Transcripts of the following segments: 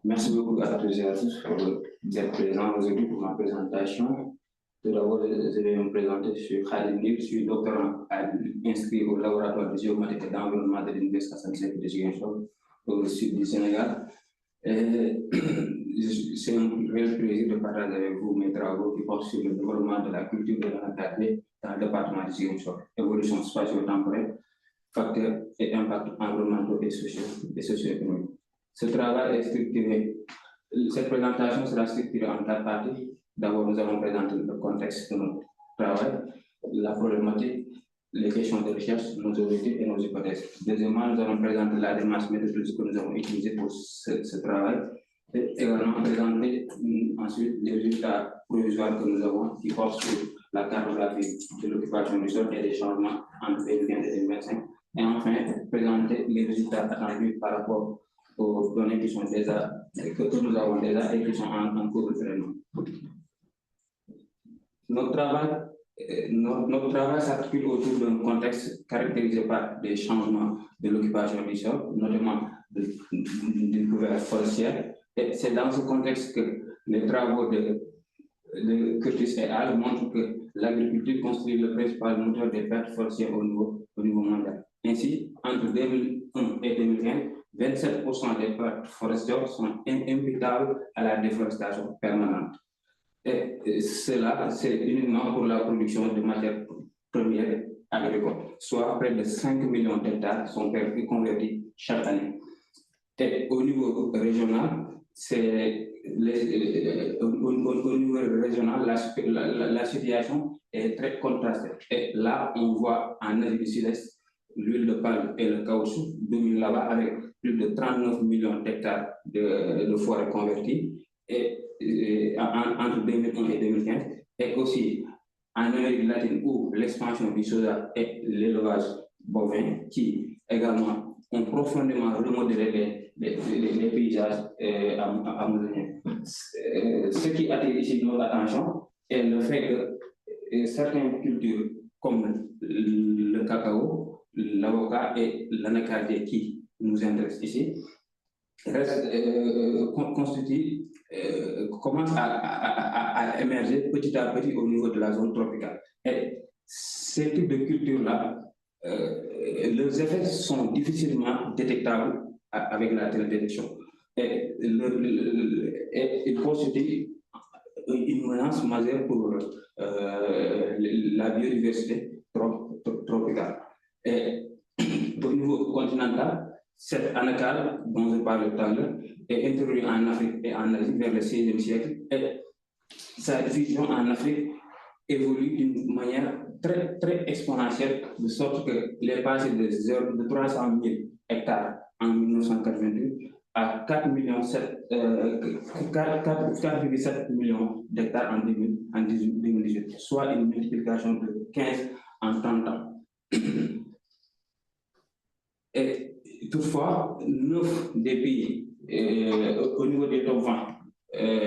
Merci beaucoup à tous et à tous d'être présents aujourd'hui pour ma présentation. Tout d'abord, je vais me présenter. Je suis Khalid Nil, je suis doctorant inscrit au laboratoire de géomatique et d'environnement de l'Université Assane Seck de Ziguinchor, au sud du Sénégal. C'est un réel plaisir de partager avec vous mes travaux qui portent sur le développement de la culture de l'anacardier dans le département de Ziguinchor, évolution spatio-temporelle, facteurs et impacts environnementaux et socio-économiques. Ce travail est structuré. Cette présentation sera structurée en 4 parties. D'abord, nous allons présenter le contexte de notre travail, la problématique, les questions de recherche, nos objectifs et nos hypothèses. Deuxièmement, nous allons présenter la démarche méthodologique que nous avons utilisée pour ce travail et également présenter ensuite les résultats provisoires que nous avons qui portent sur la cartographie de l'occupation du sol et des changements entre 2020 et 2025. Et enfin, présenter les résultats attendus par rapport aux données qui sont déjà, que nous avons déjà et qui sont en cours de traitement. Notre travail s'articule autour d'un contexte caractérisé par des changements de l'occupation du sol, notamment d'une couverture forestière. Et c'est dans ce contexte que les travaux de Curtis et al. Montrent que l'agriculture constitue le principal moteur des pertes forestières au niveau mondial. Ainsi, entre 2001 et 2015, 27% des pertes forestières sont imputables à la déforestation permanente. Et cela, c'est uniquement pour la production de matières premières agricoles, soit près de 5 millions d'hectares sont convertis chaque année. Et au niveau régional, au niveau régional, la situation est très contrastée. Et là, on voit en Asie du Sud-Est, l'huile de palme et le caoutchouc dominent là-bas avec plus de 39 millions d'hectares de forêts converties entre 2001 et 2015. Et aussi en Amérique latine où l'expansion du soja et l'élevage bovin qui également ont profondément remodelé les paysages amazoniens. Ce qui attire ici notre attention est le fait que certaines cultures comme le cacao, l'avocat et l'anacardier qui nous intéressent ici commencent à émerger petit à petit au niveau de la zone tropicale. Et ces types de cultures-là, leurs effets sont difficilement détectables avec la télédétection. Et ils constituent une menace majeure pour la biodiversité tropicale. Et au niveau continental, cette anacarde dont je parlais tout à l'heure est introduite en Afrique et en Asie vers le XVIe siècle et sa diffusion en Afrique évolue d'une manière très, très exponentielle, de sorte qu'il est passé de 300 000 hectares en 1988 à 4,7 millions d'hectares en 2018, soit une multiplication de 15 en 30 ans. Et toutefois, 9 des pays, au niveau des top 20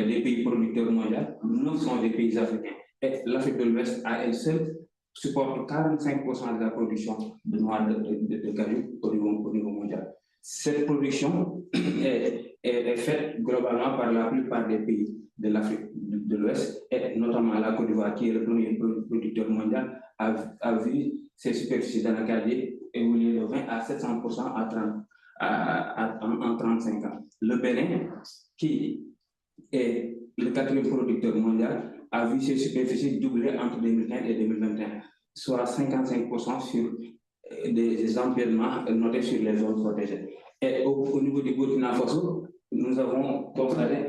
des pays producteurs mondiaux, 9 sont des pays africains. Et l'Afrique de l'Ouest, à elle seule, supporte 45% de la production de noix de cajou au niveau mondial. Cette production est faite globalement par la plupart des pays de l'Afrique de l'Ouest, et notamment la Côte d'Ivoire, qui est le premier producteur mondial, a vu ses superficies d'anacardier évoluer de 20 à 700% en 35 ans. Le Bénin, qui est le 4e producteur mondial, a vu ses superficies doubler entre 2015 et 2021, soit 55% sur des empiètements notés sur les zones protégées. Et au niveau du Burkina Faso, nous avons constaté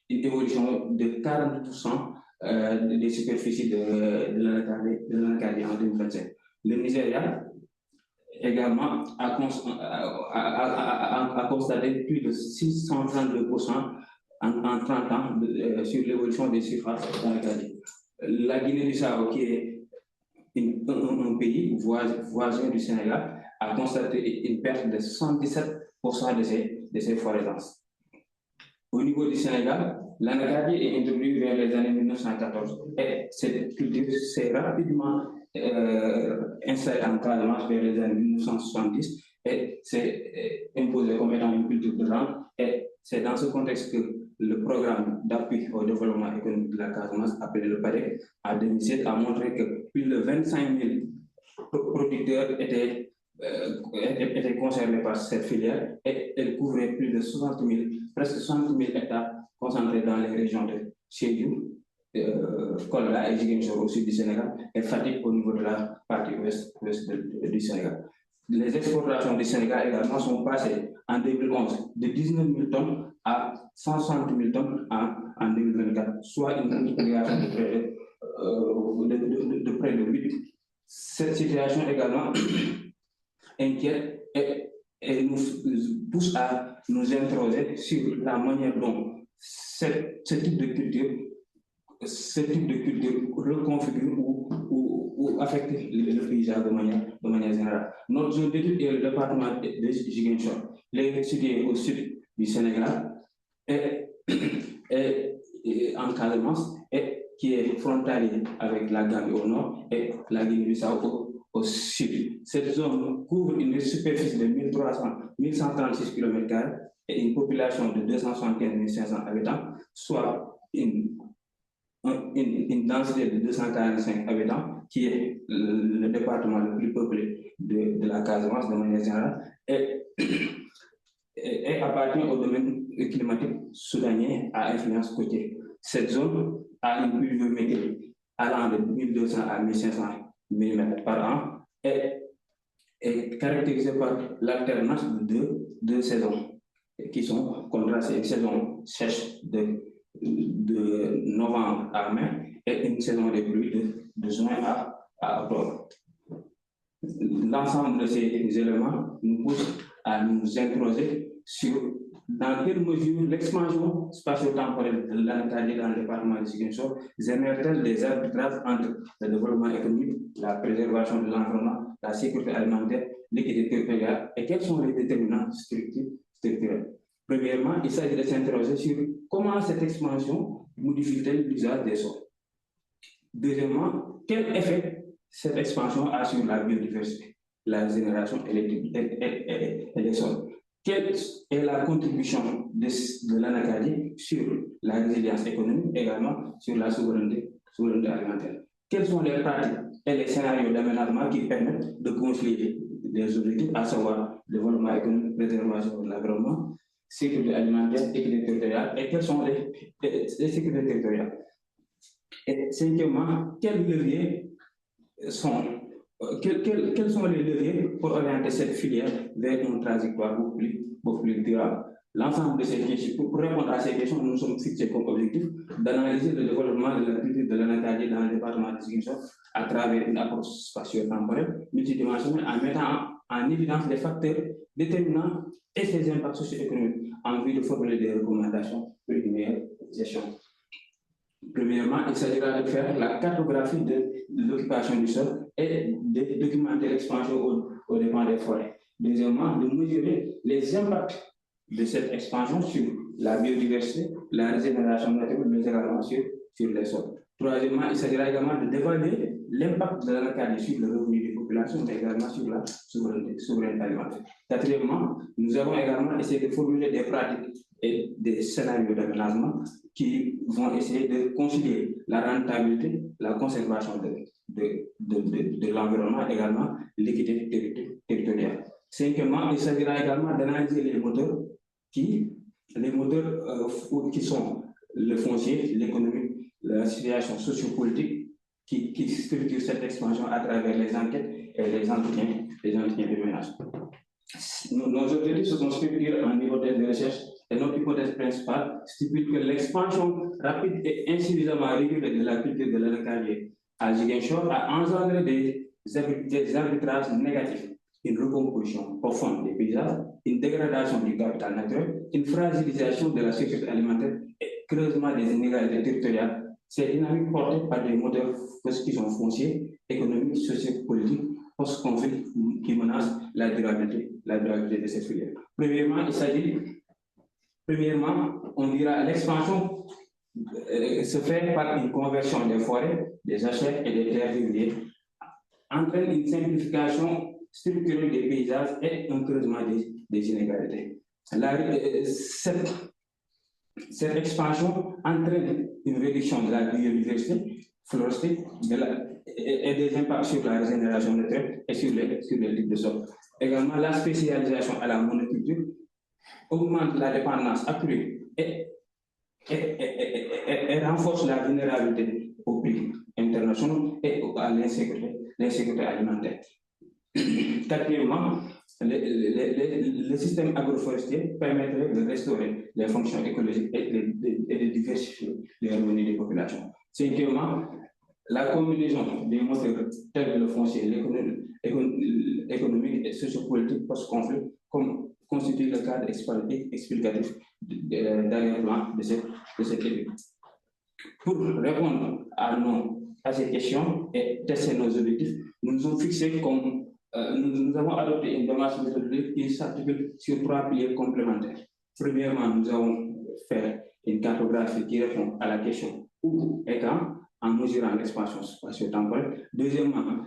une évolution de 40% des superficies de l'anacardier en 2025. Le Nigeria également a constaté plus de 632% en 30 ans sur l'évolution des surfaces d'anacardier. La Guinée-Bissau, qui est un pays voisin du Sénégal, a constaté une perte de 77% de ses forêts denses. Au niveau du Sénégal, l'anacardier est introduit vers les années 1914 et cette culture s'est rapidement installée en Casamance vers les années 1970 et c'est imposé comme étant une culture de rente. Et c'est dans ce contexte que le programme d'appui au développement économique de la Casamance, appelé le PADEC, en 2007, a montré que plus de 25 000 producteurs étaient concernés par cette filière et elle couvrait plus de 60 000, presque 60 000 hectares concentrés dans les régions de Sédhiou, Kolda et Ziguinchor au sud du Sénégal et Fatick au niveau de la partie ouest du Sénégal. Les exportations du Sénégal également sont passées en 2011 de 19 000 tonnes à 160 000 tonnes en 2024, soit une multiplication de près de 8. Cette situation également inquiète et nous pousse à nous interroger sur la manière dont ce type de culture reconfigure ou affecte le paysage de manière générale. Notre zone d'étude est le département de Ziguinchor, situé au sud du Sénégal et en Casamance, et qui est frontalier avec la Gambie au nord et la Guinée-Bissau au sud. Cette zone couvre une superficie de 1136 km² et une population de 275 500 habitants, soit une densité de 245 habitants, qui est le département le plus peuplé de la Casamance de manière générale, et appartient au domaine climatique soudanien à influence côtière. Cette zone a une pluviométrie allant de 1200 à 1500 mm par an et est caractérisée par l'alternance de deux saisons qui sont contrastées: une saison sèche de novembre à mai et une saison de pluie de juin à octobre. L'ensemble de ces éléments nous pousse à nous interroger sur dans quelle mesure l'expansion spatio-temporelle de l'Anatalie dans le département de Ziguinchor génère-t-elle des arbitrages entre le développement économique, la préservation de l'environnement, la sécurité alimentaire, l'équité territoriale, et quels sont les déterminants structurels. Premièrement, il s'agit de s'interroger sur comment cette expansion modifie-t-elle l'usage des sols. Deuxièmement, quel effet cette expansion a sur la biodiversité, la génération électrique et les sols. Quelle est la contribution de l'Anacadie sur la résilience économique, également sur la souveraineté alimentaire? Quelles sont les pratiques et les scénarios d'aménagement qui permettent de concilier les objectifs, à savoir le développement économique, préservation de l'environnement, sécurité alimentaire, équité territoriale, et quelles sont les sécurités territoriales? Et cinquièmement, quels sont les leviers pour orienter cette filière vers une trajectoire beaucoup plus durable? L'ensemble de ces questions, pour répondre à ces questions, nous sommes fixés comme objectif d'analyser le développement de la culture de l'Anacadie dans le département de Ziguinchor à travers une approche spatio-temporelle multidimensionnelle, en mettant en évidence les facteurs déterminants et ses impacts socio-économiques en vue de formuler des recommandations pour une meilleure gestion. Premièrement, il s'agira de faire la cartographie de l'occupation du sol et de documenter l'expansion au dépend des forêts. Deuxièmement, de mesurer les impacts de cette expansion sur la biodiversité, la régénération naturelle, mais également sur les sols. Troisièmement, il s'agira également d'évaluer l'impact de l'Anacadie sur le revenu des populations, mais également sur la souveraineté alimentaire. Quatrièmement, nous avons également essayé de formuler des pratiques et des scénarios d'aménagement qui vont essayer de concilier la rentabilité, la conservation de l'environnement, également l'équité territoriale. Cinquièmement, il s'agira également d'analyser les moteurs qui sont le foncier, l'économie, la situation sociopolitique qui structure cette expansion à travers les enquêtes et les entretiens de ménage. Nos objectifs se sont structurés en hypothèse de recherche et notre hypothèse principale stipule que l'expansion rapide et insuffisamment régulée de la culture de l'Anacadie à Ziguinchor a engendré des arbitrages négatifs, une recomposition profonde des paysages, une dégradation du capital naturel, une fragilisation de la sécurité alimentaire et creusement des inégalités territoriales. Ces dynamiques portées par des moteurs qui sont fonciers, économiques, sociopolitiques, post-conflit qui menacent la durabilité de cette filière. Premièrement, on dira l'expansion se fait par une conversion des forêts, des jachères et des terres régulières, entraîne une simplification structurel des paysages et un creusement des inégalités. Cette expansion entraîne une réduction de la biodiversité floristique et des impacts sur la régénération des terres et sur les types de sols. Également, la spécialisation à la monoculture augmente la dépendance accrue et renforce la vulnérabilité aux prix internationaux et à l'insécurité alimentaire. Quatrièmement, le système agroforestier permettrait de restaurer les fonctions écologiques et de diversifier les revenus des populations. Cinquièmement, la combinaison des moteurs tels que le foncier, l'économique et sociopolitique post-conflit constitue le cadre explicatif d'arrière-plan de cette étude. Pour répondre à ces questions et tester nos objectifs, nous nous sommes fixés comme nous avons adopté une démarche méthodologique qui s'articule sur 3 piliers complémentaires. Premièrement, nous avons fait une cartographie qui répond à la question où et quand, en mesurant l'expansion spatio-temporelle. Deuxièmement,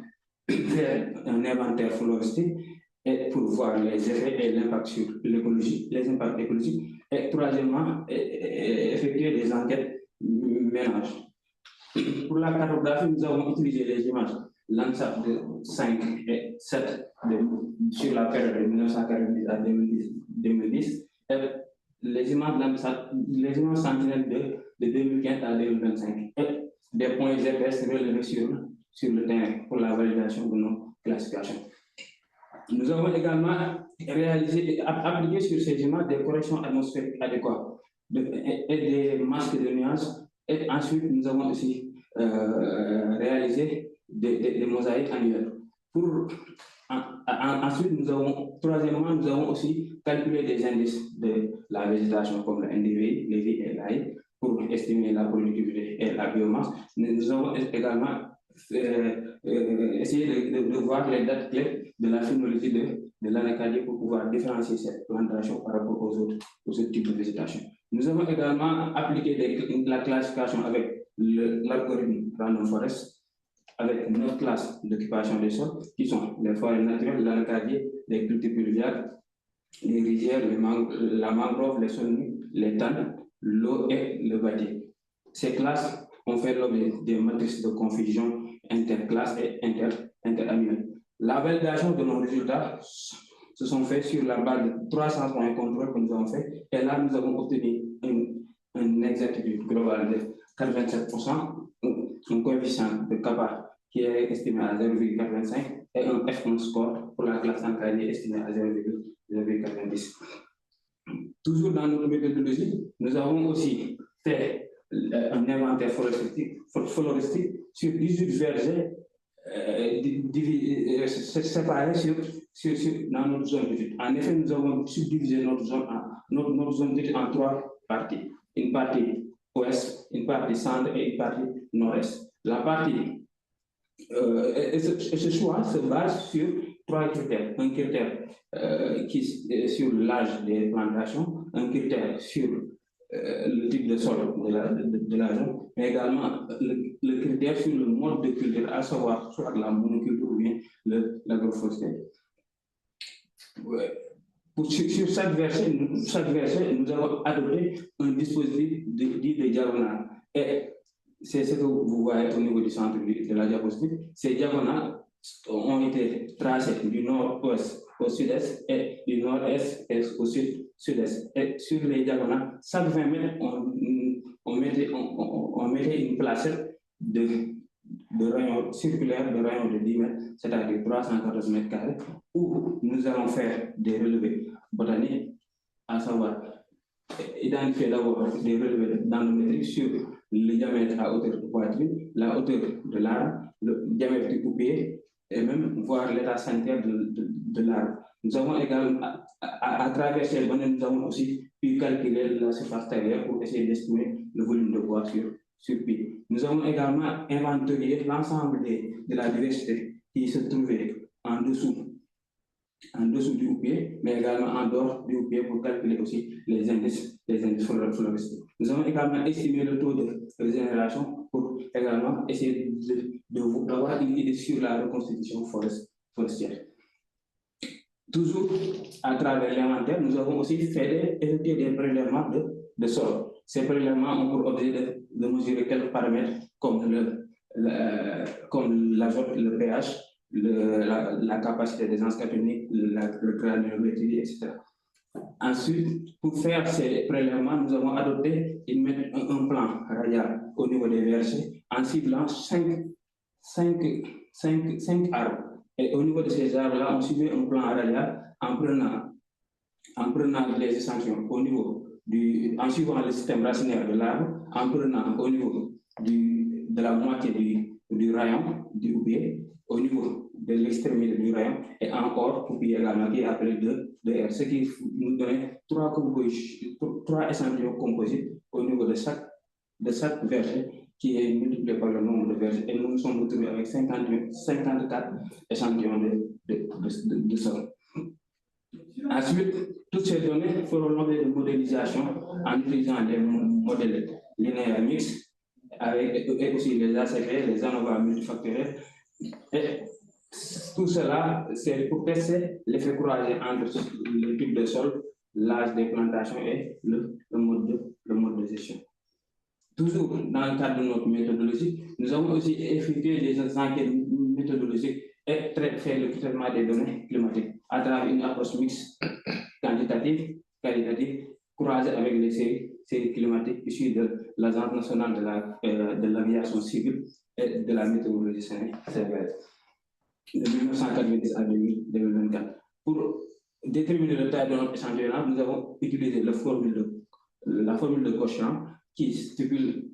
faire un inventaire floristique et pour voir les effets et l'impact sur l'écologie, les impacts écologiques. Et troisièmement, effectuer des enquêtes ménage. Pour la cartographie, nous avons utilisé les images Landsat de 5 et 7 sur la période de 1990 à 2010 et les images Landsat, les images Sentinelle de 2015 à 2025 et des points GPS relevés sur le terrain pour la validation de nos classifications. Nous avons également réalisé, appliqué sur ces images des corrections atmosphériques adéquates et des masques de nuages. Et ensuite, nous avons aussi réalisé des mosaïques annuelles. Ensuite, troisièmement, nous avons aussi calculé des indices de la végétation comme le NDVI, l'EVI et l'AI pour estimer la productivité et la biomasse. Nous avons également essayé de voir les dates clés de la phénologie de l'anacadie pour pouvoir différencier cette plantation par rapport aux autres types de végétation. Nous avons également appliqué la classification avec l'algorithme Random Forest, avec 9 classes d'occupation des sols, qui sont les forêts naturelles, l'anacadie, les cultures pluviales, les rizières, la mangrove, les saulnies, les tannes, l'eau et le bâti. Ces classes ont fait l'objet des matrices de confusion interclasses et interannuelles. La validation de nos résultats se sont faits sur la base de 300 points de contrôle que nous avons fait, et là nous avons obtenu une exactitude globale de 87%, un coefficient de kappa qui est estimé à 0,85 et un F1 score pour la classe Ancadie estimé à 0,90. Toujours dans notre méthodologie, nous avons aussi fait un inventaire floristique sur 18 vergers séparés dans notre zone d'étude. En effet, nous avons subdivisé notre zone d'étude en 3 parties. Une partie ouest, une partie centre et une partie nord-est. La partie ce choix se base sur 3 critères. Un critère sur l'âge des plantations, un critère sur le type de sol de la zone, mais également le critère sur le mode de culture, à savoir soit la monoculture ou bien l'agroforesterie. Sur chaque verset, nous avons adopté un dispositif dit de diagonale. Et c'est ce que vous voyez au niveau du centre de la diapositive. Ces diagonales ont été tracées du nord-ouest au sud-est et du nord-est au sud-est. Et sur les diagonales, chaque 20 mètres, on mettait une placette de rayons circulaires de rayons de 10 mètres, c'est-à-dire 314 mètres carrés, où nous allons faire des relevés botaniques, à savoir identifier d'abord des relevés dendrométriques sur le diamètre à hauteur de poitrine, la hauteur de l'arbre, le diamètre du coupier, et même voir l'état sanitaire de l'arbre. Nous avons également, à travers ces données, nous avons aussi pu calculer la surface terrière pour essayer d'estimer le volume de bois sur pied. Nous avons également inventorié l'ensemble de la diversité qui se trouvait en dessous du houppier, mais également en dehors du houppier pour calculer aussi les indices floristiques. Nous avons également estimé le taux de régénération pour également essayer d'avoir une idée sur la reconstitution forestière. Toujours à travers l'inventaire, nous avons aussi effectué des prélèvements de sol. Ces prélèvements ont pour objet de mesurer quelques paramètres comme l'azote, le pH, la capacité des cationique, le granulométrie, etc. Ensuite, pour faire ces prélèvements, nous avons adopté un plan radial au niveau des vergers en ciblant 5 arbres. Et au niveau de ces arbres-là, on suivait un plan radial en prenant les échantillons au niveau en suivant le système racinaire de l'arbre, en prenant au niveau de la moitié du rayon du pied, au niveau de l'extrémité du rayon, et encore pour pied également qui est appelé de R, ce qui nous donnait 3 échantillons composites au niveau de chaque verger qui est multiplié par le nombre de vergers, et nous nous sommes retrouvés avec 54 échantillons de sol. Ensuite, toutes ces données feront l'objet de modélisation en utilisant les modèles linéaires mixtes et aussi les ACP, les ANOVA multifactoriels. Et tout cela, c'est pour tester l'effet croisé entre le type de sol, l'âge des plantations et le mode de gestion. Toujours dans le cadre de notre méthodologie, nous avons aussi effectué des enquêtes méthodologiques et fait le traitement des données climatiques à travers une approche mixte quantitative, qualitative, croisée avec les séries climatiques issues de l'Agence nationale de l'aviation civile et de la météorologie sénégalaise de 1990 à 2024. Pour déterminer le taille de notre échantillon, nous avons utilisé la formule de quotient qui s'écrit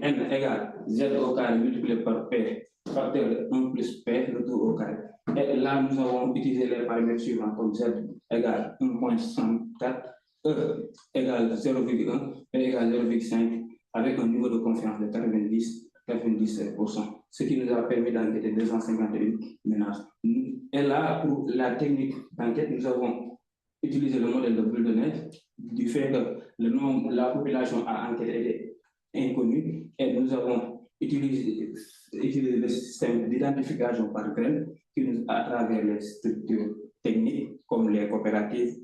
n égale z au carré multiplié par p facteur de 1 plus p retour au carré. Et là, nous avons utilisé les paramètres suivants comme z égale 1.64, e égale 0,1, p égale 0,5 avec un niveau de confiance de 97%, ce qui nous a permis d'enquêter 251 ménages. Et là, pour la technique d'enquête, nous avons utilisé le modèle de boule de neige du fait que la population a enquêté inconnue, et nous avons utilisé le système d'identification par graines à travers les structures techniques comme les coopératives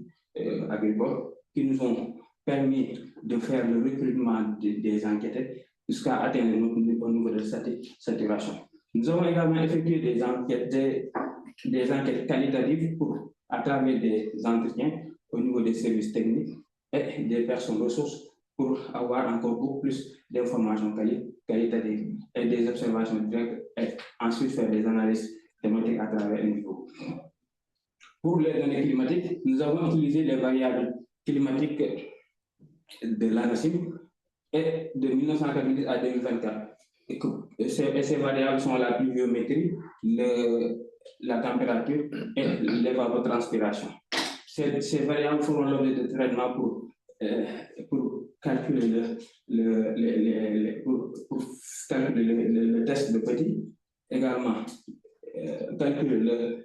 agricoles qui nous ont permis de faire le recrutement des enquêtés jusqu'à atteindre notre niveau de saturation. Nous avons également effectué des enquêtes qualitatives à travers des entretiens au niveau des services techniques et des personnes ressources pour avoir encore beaucoup plus d'informations qualitatives et des observations directes, et ensuite faire des analyses thématiques à travers un niveau. Pour les données climatiques, nous avons utilisé les variables climatiques de l'ANACIM et de 1990 à 2024. Et ces variables sont la pluviométrie, la température et l'évapotranspiration. Ces variables feront l'objet de traitement pour calculer le test de Petit, également calculer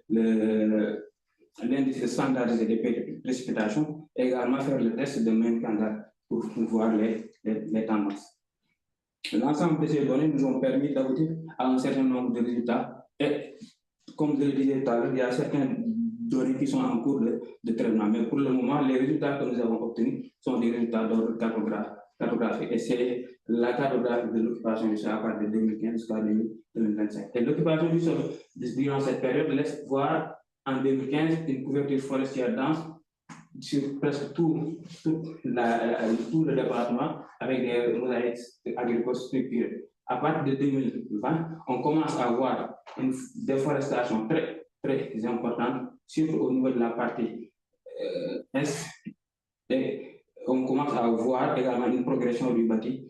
l'indice standardisé des précipitations, également faire le test de même standard pour voir les tendances. L'ensemble de ces données nous ont permis d'aboutir à un certain nombre de résultats, et comme je le disais tout à l'heure, il y a certaines données qui sont en cours de traitement, mais pour le moment, les résultats que nous avons obtenus sont des résultats d'ordre cartographique, et c'est la cartographie de l'occupation du sol à partir de 2015 jusqu'à 2025. Et l'occupation du sol durant cette période laisse voir en 2015 une couverture forestière dense sur presque tout le département avec des mosaïques agricoles structurées. À partir de 2020, on commence à voir une déforestation très, très importante, surtout au niveau de la partie est, et on commence à voir également une progression du bâti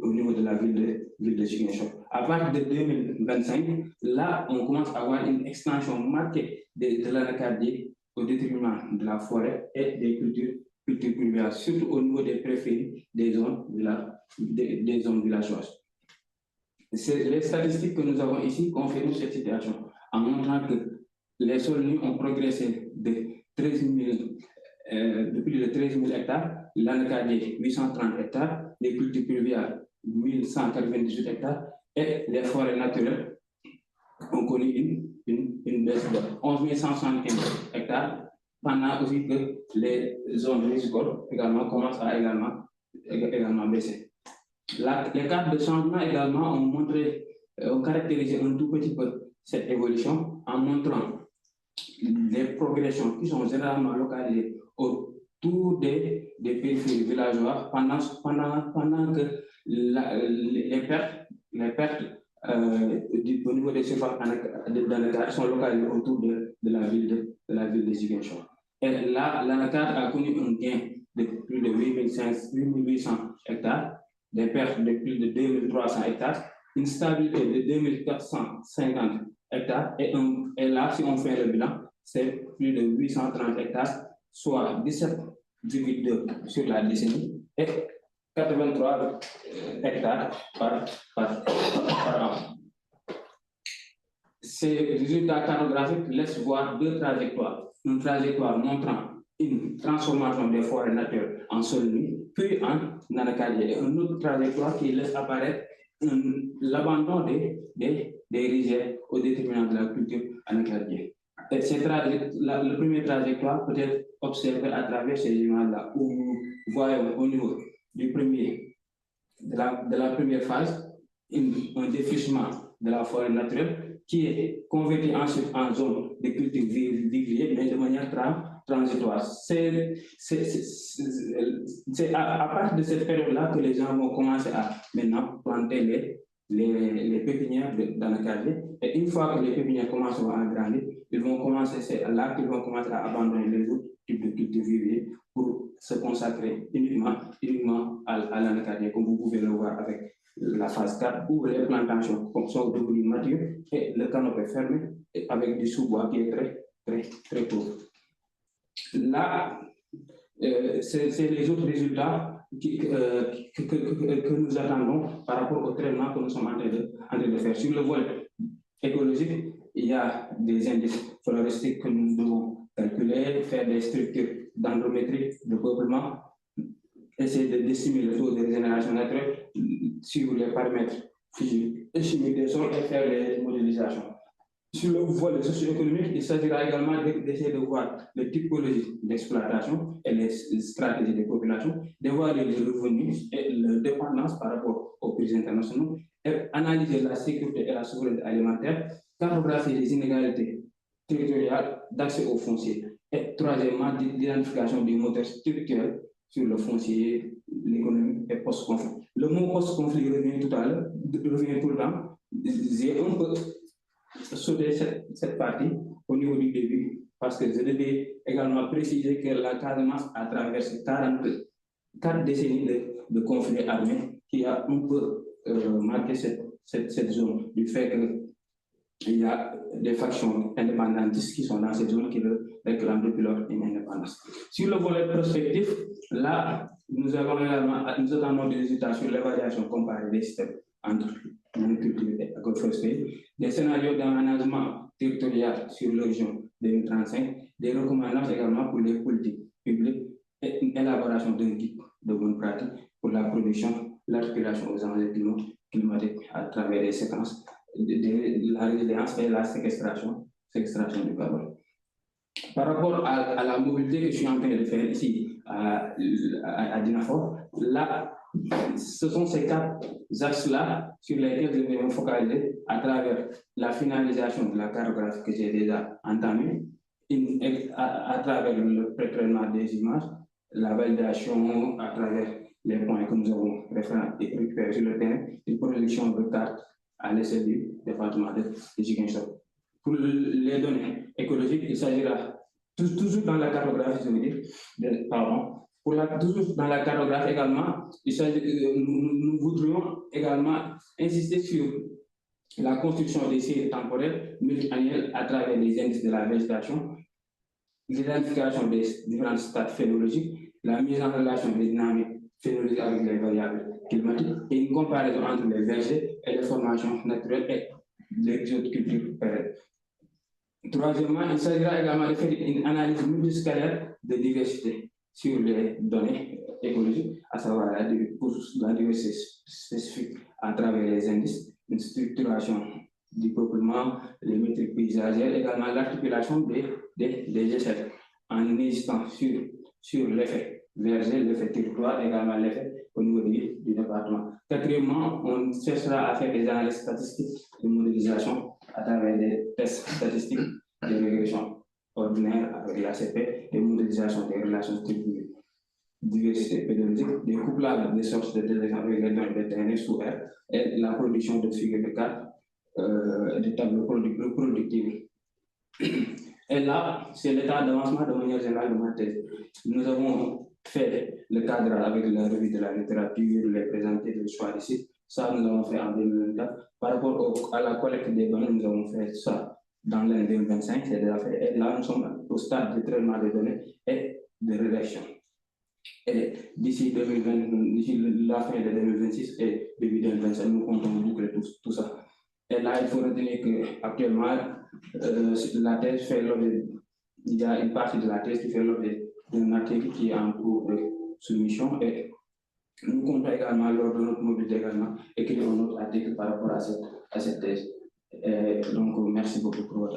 au niveau de la ville de Ziguinchor. À partir de 2025, là, on commence à voir une extension marquée de l'anacardie au détriment de la forêt et des cultures pluviales, surtout au niveau des périphéries des zones villageoises. Les statistiques que nous avons ici confirment cette situation en montrant que les sols nus ont progressé de 13 000, de plus de 13 000 hectares, l'anacardie 830 hectares, les cultures pluviales 1198 hectares, et les forêts naturelles ont connu une une baisse de 11 175 hectares, pendant aussi que les zones rizicoles également commencent à également baisser. Les cartes de changement également ont caractérisé un tout petit peu cette évolution en montrant les progressions qui sont généralement localisées autour des périphéries villageoises pendant que les pertes au niveau des surfaces dans le cadre sont localisées autour de la ville de Ziguinchor. Et là, l'ANACAD a connu un gain de plus de 8800 hectares, des pertes de plus de 2300 hectares, une stabilité de 2450 hectares, et là, si on fait le bilan, c'est plus de 830 hectares, soit 17,2 sur la décennie et 83 hectares par an. Ces résultats cartographiques laissent voir deux trajectoires. Une trajectoire montrant une transformation des forêts naturelles en sol nu, puis en anacadier, et une autre trajectoire qui laisse apparaître l'abandon des rizières au détriment de la culture anacadienne. La première trajectoire peut être observée à travers ces images-là, où nous voyons au niveau de la première phase un défrichement de la forêt naturelle qui est converti ensuite en zone de culture vivrier, mais de manière transitoire. C'est à partir de cette période-là que les gens vont commencer à maintenant planter les pépinières dans le quartier. Et une fois que les pépinières commencent à grandir, c'est là qu'ils vont commencer à abandonner les autres types de cultures vivriers pour se consacrer uniquement à l'anacardier, comme vous pouvez le voir avec la phase 4, où les plantations sont devenues matures et le canopé est fermé avec du sous-bois qui est très pauvre. Là, c'est les autres résultats que nous attendons par rapport au traitement que nous sommes en train de faire. Sur le volet écologique, il y a des indices floristiques que nous devons calculer, faire des structures d'andrométrie, de peuplement, essayer d'estimer le taux de régénération naturelle, suivre les paramètres physiques et chimiques des sols et faire les modélisations. Sur le volet socio-économique, il s'agira également d'essayer de voir les typologies d'exploitation et les stratégies des populations, de voir les revenus et la dépendance par rapport aux prix internationaux, et analyser la sécurité et la souveraineté alimentaire, cartographier les inégalités territoriales d'accès aux fonciers, et troisièmement, l'identification des moteurs structurels sur le foncier, l'économie et post-conflit. Le mot post-conflit revient tout le temps. J'ai un peu sauté cette partie au niveau du début, parce que je devais également préciser que la Casamance a traversé 44 décennies de conflits armés qui a un peu marqué cette zone, du fait qu'il y a des factions indépendantistes qui sont dans cette zone qui le réclament depuis leur indépendance. Sur le volet prospectif, là, nous attendons des résultats sur l'évaluation comparée des systèmes entre monoculture et agroforesterie, des scénarios d'aménagement territorial sur l'horizon 2035, des recommandations également pour les politiques publiques et une élaboration d'un guide de bonnes pratiques pour la production, l'articulation aux enjeux climatiques à travers les séquences de la résilience et la séquestration du carbone. Par rapport à la mobilité que je suis en train de faire ici à Dinafor, là, ce sont ces 4 axes-là sur lesquels je vais me focaliser à travers la finalisation de la cartographie que j'ai déjà entamée, à travers le pré-traitement des images, la validation à travers les points que nous avons récupérés sur le terrain, une production de cartes à l'échelle du département de Ziguinchor. Pour les données écologiques, il s'agira toujours dans la cartographie, je veux dire, toujours dans la cartographie également, nous voudrions également insister sur la construction des séries temporelles multi-annuelles à travers les indices de la végétation, l'identification des différents stades phénologiques, la mise en relation des dynamiques phénologiques avec les variables climatiques et une comparaison entre les vergers et les formations naturelles et les autres cultures pérennes. Troisièmement, il s'agira également de faire une analyse multiscalaire de diversité sur les données écologiques, à savoir pour la diversité spécifique à travers les indices, une structuration du peuplement, les métriques paysagères, également l'articulation des essais, en insistant sur l'effet verger, l'effet territoire, également l'effet au niveau du département. Quatrièmement, on cherchera à faire des analyses statistiques de modélisation à travers des tests statistiques de régression ordinaire avec l'ACP et modélisation des relations structurelles, diversité pédagogique, des couplages des sources de détection avec les données de terrain sous R et la production de figures de cartes, des tableaux productifs. Et là, c'est l'état d'avancement de manière générale de ma thèse. Nous avons fait le cadre avec la revue de la littérature, les présenter le choix ici. Ça, nous avons fait en 2024. Par rapport à la collecte des données, nous avons fait ça dans l'année 2025, c'est déjà fait. Et là, nous sommes au stade de traitement des données et de rédaction. Et d'ici la fin de 2026 et début 2025, nous comptons boucler tout ça. Et là, il faut retenir qu'actuellement, la thèse fait l'objet, il y a une partie de la thèse qui fait l'objet d'un article qui est en cours de soumission et nous comptons également, lors de notre mobilité également, écrire un autre article par rapport à cette thèse. Et donc, merci beaucoup pour votre